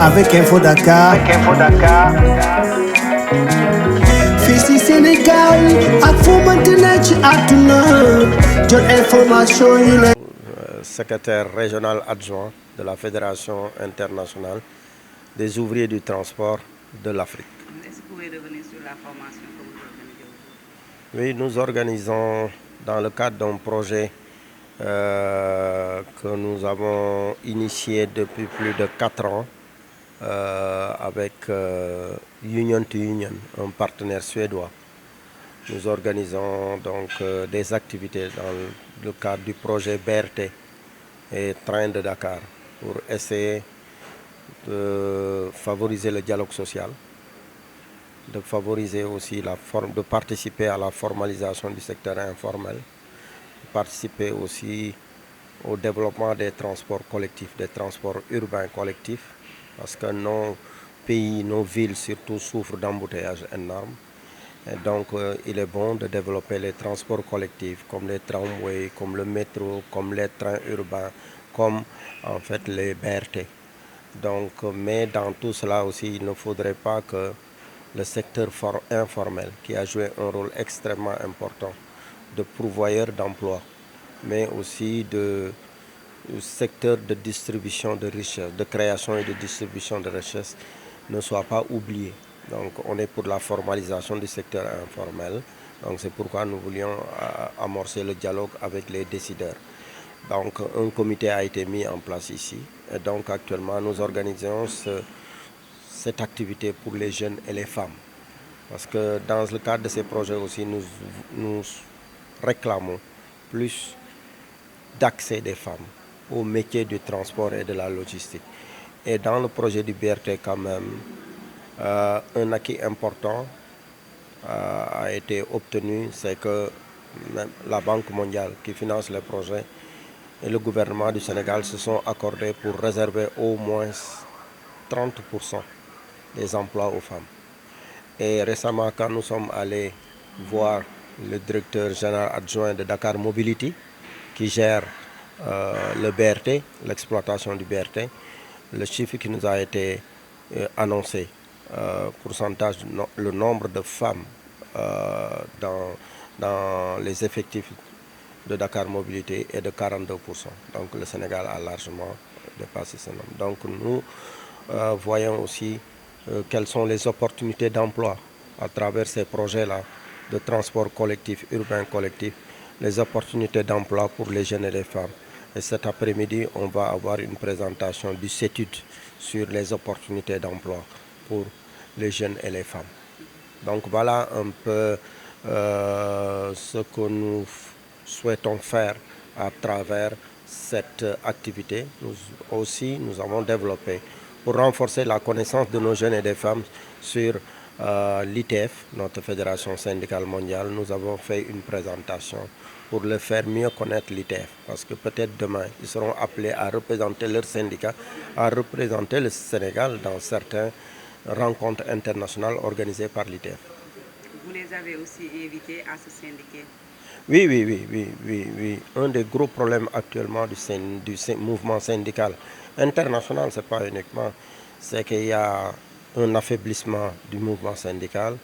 avec Info Dakar. fii si Sénégal ak fu mënti ne ci àdduna jot information yi la. Secrétaire régional adjoint de la Fédération internationale des ouvriers du transport de l'Afrique. Est-ce que vous pouvez revenir sur la formation que vous organisez aujourd'hui? Oui, nous organisons dans le cadre d'un projet que nous avons initié depuis plus de 4 ans avec Union to Union, un partenaire suédois. Nous organisons donc des activités dans le cadre du projet BRT et Train de Dakar pour essayer de favoriser le dialogue social, de favoriser aussi de participer à la formalisation du secteur informel, de participer aussi au développement des transports collectifs, des transports urbains collectifs, parce que nos pays, nos villes surtout souffrent d'embouteillages énormes. Et donc il est bon de développer les transports collectifs comme les tramways, comme le métro, comme les trains urbains, comme en fait les BRT. Donc, mais dans tout cela aussi, il ne faudrait pas que le secteur informel, qui a joué un rôle extrêmement important de pourvoyeur d'emplois, mais aussi de secteur de distribution de richesses, de création et de distribution de richesses, ne soit pas oublié. Donc on est pour la formalisation du secteur informel. Donc c'est pourquoi nous voulions amorcer le dialogue avec les décideurs. Donc un comité a été mis en place ici. Et donc actuellement nous organisons cette activité pour les jeunes et les femmes. Parce que dans le cadre de ces projets aussi, nous réclamons plus d'accès des femmes au métier du transport et de la logistique. Et dans le projet du BRT quand même, un acquis important a été obtenu, c'est que même la Banque mondiale qui finance le projet et le gouvernement du Sénégal se sont accordés pour réserver au moins 30% des emplois aux femmes. Et récemment, quand nous sommes allés voir le directeur général adjoint de Dakar Mobility, qui gère le BRT, l'exploitation du BRT, le chiffre qui nous a été annoncé, pourcentage, le nombre de femmes dans les effectifs de Dakar Mobilité est de 42%. Donc le Sénégal a largement dépassé ce nombre. Donc nous voyons aussi quelles sont les opportunités d'emploi à travers ces projets-là de transport collectif, urbain collectif, les opportunités d'emploi pour les jeunes et les femmes. Et cet après-midi, on va avoir une présentation du CETUD sur les opportunités d'emploi pour les jeunes et les femmes. Donc voilà un peu ce que nous souhaitons faire à travers cette activité. Nous avons développé pour renforcer la connaissance de nos jeunes et des femmes sur l'ITF, notre fédération syndicale mondiale. Nous avons fait une présentation pour le faire mieux connaître l'ITF, parce que peut-être demain, ils seront appelés à représenter leur syndicat, à représenter le Sénégal dans certaines rencontres internationales organisées par l'ITF. Vous les avez aussi invités à se syndiquer? Oui. Un des gros problèmes actuellement du mouvement syndical international, c'est pas uniquement, c'est qu'il y a un affaiblissement du mouvement syndical,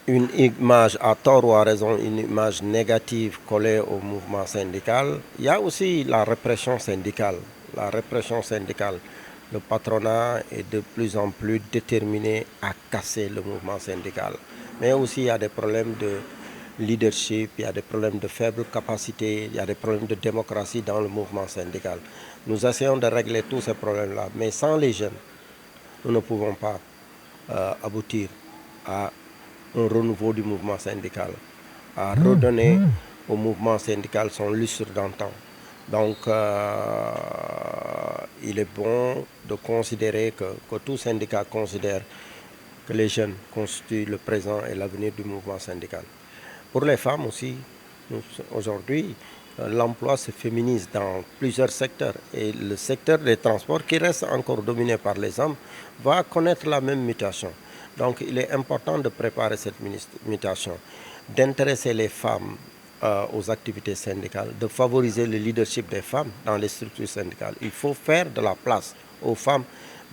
une image, à tort ou à raison, une image négative collée au mouvement syndical. Il y a aussi la répression syndicale. Le patronat est de plus en plus déterminé à casser le mouvement syndical. Mais aussi il y a des problèmes de leadership, il y a des problèmes de faible capacité, il y a des problèmes de démocratie dans le mouvement syndical. Nous essayons de régler tous ces problèmes-là, mais sans les jeunes, nous ne pouvons pas aboutir à un renouveau du mouvement syndical, à redonner au mouvement syndical son lustre d'antan. Donc il est bon de considérer que tout syndicat considère que les jeunes constituent le présent et l'avenir du mouvement syndical. Pour les femmes aussi, aujourd'hui, l'emploi se féminise dans plusieurs secteurs et le secteur des transports, qui reste encore dominé par les hommes, va connaître la même mutation. Donc il est important de préparer cette mutation, d'intéresser les femmes aux activités syndicales, de favoriser le leadership des femmes dans les structures syndicales. Il faut faire de la place aux femmes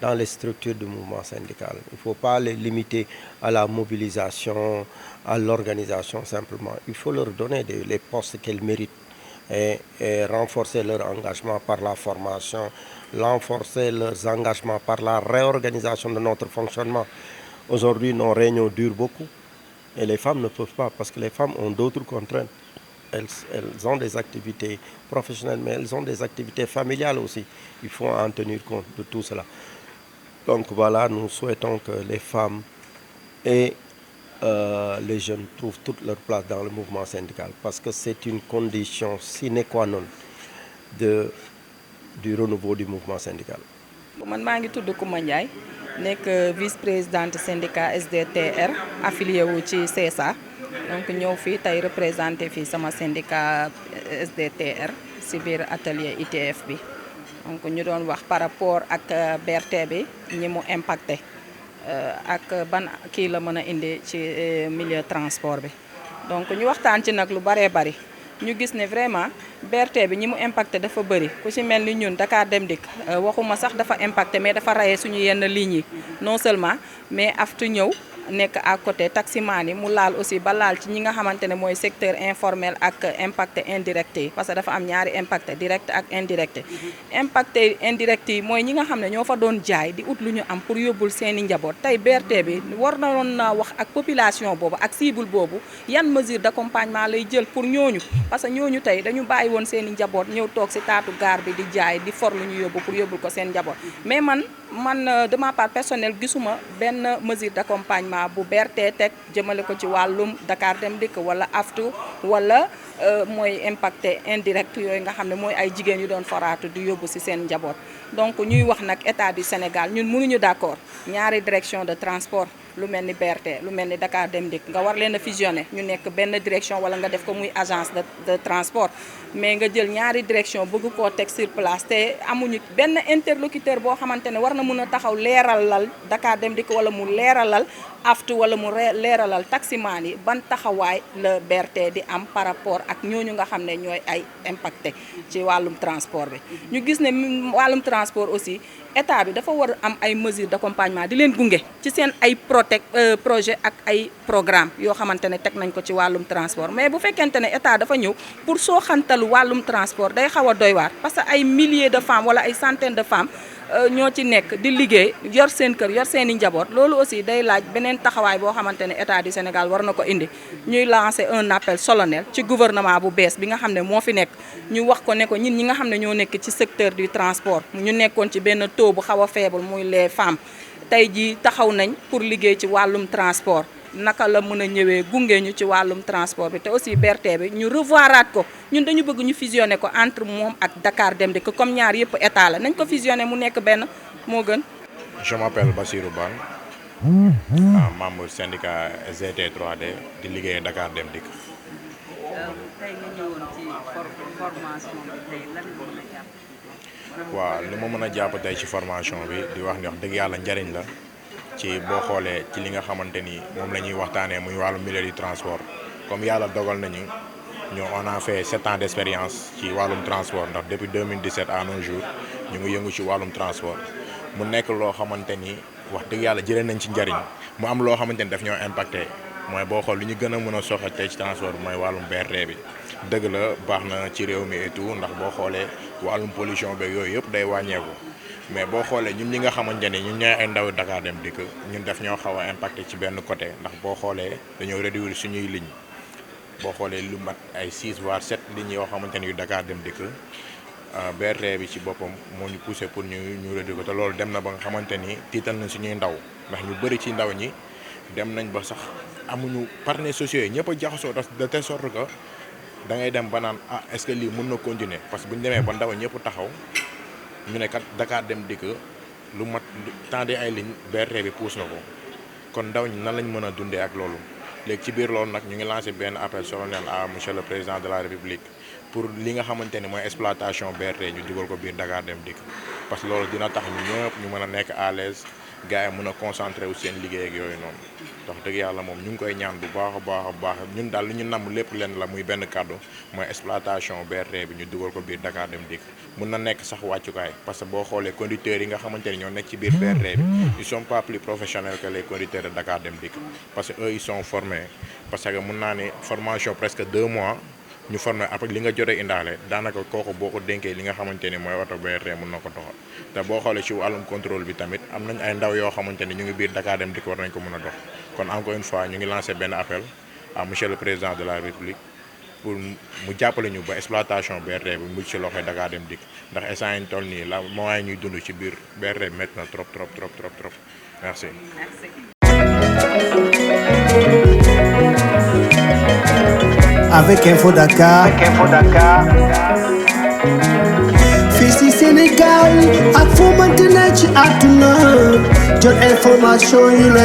dans les structures du mouvement syndical. Il ne faut pas les limiter à la mobilisation, à l'organisation simplement. Il faut leur donner les postes qu'elles méritent et renforcer leur engagement par la formation, renforcer leurs engagements par la réorganisation de notre fonctionnement. Aujourd'hui, nos réunions durent beaucoup et les femmes ne peuvent pas parce que les femmes ont d'autres contraintes. Elles ont des activités professionnelles, mais elles ont des activités familiales aussi. Il faut en tenir compte de tout cela. Donc voilà, nous souhaitons que les femmes et les jeunes trouvent toute leur place dans le mouvement syndical parce que c'est une condition sine qua non du renouveau du mouvement syndical. Man maa ngi tudd Kouma Ndiaye nekk vice-présidente syndicat SDTR affilié wu ci CSA donc ñëw fii tey représenté fii sama syndicat SDTR si biir atelier ITF bi donc ñu doon wax par rapport ak BRT bi ñi mu impacté ak ban kii la mën a indi ci milieu transport bi donc ñu waxtaan ci nag lu baree bari ñu gis ne vraiment BRT bi ñi mu impacté dafa bëri ku ci mel ni ñun Dakar Dem Dikk waxuma sax dafa impacté mais dafa rayé suñu yenn lignes yi non seulement mais aftu ñëw nekk à côté taximan yi mu laal aussi ba laal ci ñi nga xamante ne mooy secteur informel ak impacté indirect yi parce que dafa am ñaari impacté direct ak indirect impacté indirect yi mooy ñi nga xam ne ñoo fa doon jaay di ut lu ñu am pour yóbbul seeni njaboot tey BRT bi war na woon naa wax ak population boobu ak cible boobu yan mesure d'accompagnement lay jël pour ñooñu parce que ñooñu tey dañu bàyyi woon seeni njaboot ñëw toog ci taatu gaar bi di jaay di for lu ñu yóbbu pour yóbbul ko seen njaboot mais man de ma part personnelle gisuma benn mesure d'accompagnement bu BRT teg jëmale ko ci wàllum Dakar Dem Dikk wala aftu wala mooy impacté indirect yooyu nga xam ne mooy ay jigéen yu doon foraatu di yóbbu ci seen njaboot donc ñuy wax nag état du Sénégal ñun mënuñu d'accord ñaari direction de transport lu mel ni BRT lu mel ni Dakar Dem Dikk nga war leen a fusionner ñu nekk benn direction wala nga def ko muy agence de transport mais nga jël ñaari direction bëgg koo teg sur place te amuñu benn interlocuteur boo xamante ne war na mën a taxaw leeralal Dakar Dem Dikk wala mu leeralal aftu wala mu leeralal taximaan yi ban taxawaay la BRT di am par rapport ak ñooñu nga xam ne ñooy ay impacté ci wàllum transport bi ñu gis ne wàllum transport aussi état bi dafa war a am ay mesures d'accompagnement di leen gunge ci seen ay projet ak ay programme yoo xamante ne teg nañ ko ci wàllum transport mais bu fekkente ne état dafa ñëw pour soo xantalu wàllum transport day xaw a doy waar parce que ay milliers de femmes wala ay centaines de femmes ñoo ci nekk di liggéey yor seen kër yor seen i njaboot loolu aussi day laaj beneen taxawaay boo xamante ne état du Sénégal war na ko indi ñuy lancer un appel solennel ci gouvernement bu bees bi nga xam ne moo fi nekk ñu wax ko ne ko ñun ñi nga xam ne ñoo nekk ci secteur du transport ñu nekkoon ci benn taux bu xaw a faible muy les femmes tey jii taxaw nañ pour liggéey ci wàllum transport naka la mën a ñëwee gunge ñu ci wàllum transport bi te aussi BRT bi ñu revoiraat ko ñun dañu bëgg ñu fusionner ko entre moom ak Dakar Dem Dikk comme ñaar yëpp état la nañ ko fusionner mu nekk benn moo gën. Je m'appelle Bassirou Ban, membre syndicat SDT 3D di liggéey Dakar Dem Dikk. tey nga ñëwoon ci formation bi tey lan nga mën a jàpp. waaw li ma mën a jàpp tey ci formation bi di wax ni wax dëgg yàlla njariñ la ci boo xoolee ci li nga xamante ni moom la ñuy waxtaanee muy wàllu milieu du transport comme yàlla dogal nañu on a fait 7 ans d'expérience ci wàllum transport ndax depuis 2017 à nos jours ñu ngi yëngu ci wàllum transport mu nekk loo xamante ni wax dëgg yàlla jëlee nañ ci njariñ mu am loo xamante ni daf ñoo impacté mooy boo xool li ñu gën a mën a soxla tey ci transport bi mooy wàllum BRT bi dëgg la baax na ci réew mi et tout ndax boo xoolee wàllum pollution beeg yooyu yëpp day wàññeeku mais boo xoolee ñun ñi nga xamante ni ñun ñooy ay ndaw Dakar Dem Dikk ñun daf ñoo xaw a impacté ci benn côté ndax boo xoolee dañoo réduire suñuy ligne boo xoolee lu mat ay 6 voire 7 lignes yoo xamante ni yu Dakar Dem Dikk BRT bi ci boppam moo ñu poussé pour ñu réduire ko te loolu dem na ba nga xamante ni tiital nañ suñuy ndaw ndax ñu bëri ci ndaw ñi dem nañ ba sax amuñu partenaires sociaux yi ñëpp a jaxasoo de telle sorte que da ngay dem ba naan est-ce que lii mën na continuer parce que bu ñu demee ba ndaw ñëpp taxaw ñu ne kat Dakar Dem Dikk lu mat temps de ay ligne BRT bi pousse na ko kon ndaw ñi nan lañ mën a dundee ak loolu léegi ci biir loolu nag ñu ngi lancé benn appel solennel à monsieur le président de la République pour li nga xamante ni mooy exploitation BRT ñu dugal ko biir Dakar Dem Dikk parce que loolu dina tax ñu ñëpp ñu mën a nekk à l'aise gars yi mën a concentré wu seen liggéey ak yooyu noonu wax dëgg yàlla moom ñu ngi koy ñaan bu baax a baax ñun daal li ñu namm lépp leen la muy benn kàddu mooy exploitation BRT bi ñu dugal ko biir Dakar Dem Dikk mun na nekk sax wàccukaay parce que boo xoolee conducteurs yi nga xamante ne ñoo nekk ci biir BRT bi ils sont pas plus professionnels que les conducteurs de Dakar Dem Dikk parce que eux ils sont formés parce que mun naa ne formation presque 2 mois ñu formé après li nga jotee indaale daanaka kooku boo ko dénkee li nga xamante ni mooy oto BRT mun na ko doxal te boo xoolee ci wàllum contrôle bi tamit am nañ ay ndaw yoo xamante ni ñu ngi biir Dakar Dem Dikk war nañ ko mën a dox kon encore une fois ñu ngi lancé benn appel à monsieur le président de la République pour mu jàppale ñu ba exploitation BRT bi mu ci loxoy Dakar Dem Dikk ndax instant yi ñu toll nii la moyen ñuy dund ci biir BRT bi métti na trop merci. Avec Info Dakar. fii ci Sénégal ak fu mënti ne ci àdduna jot information yu la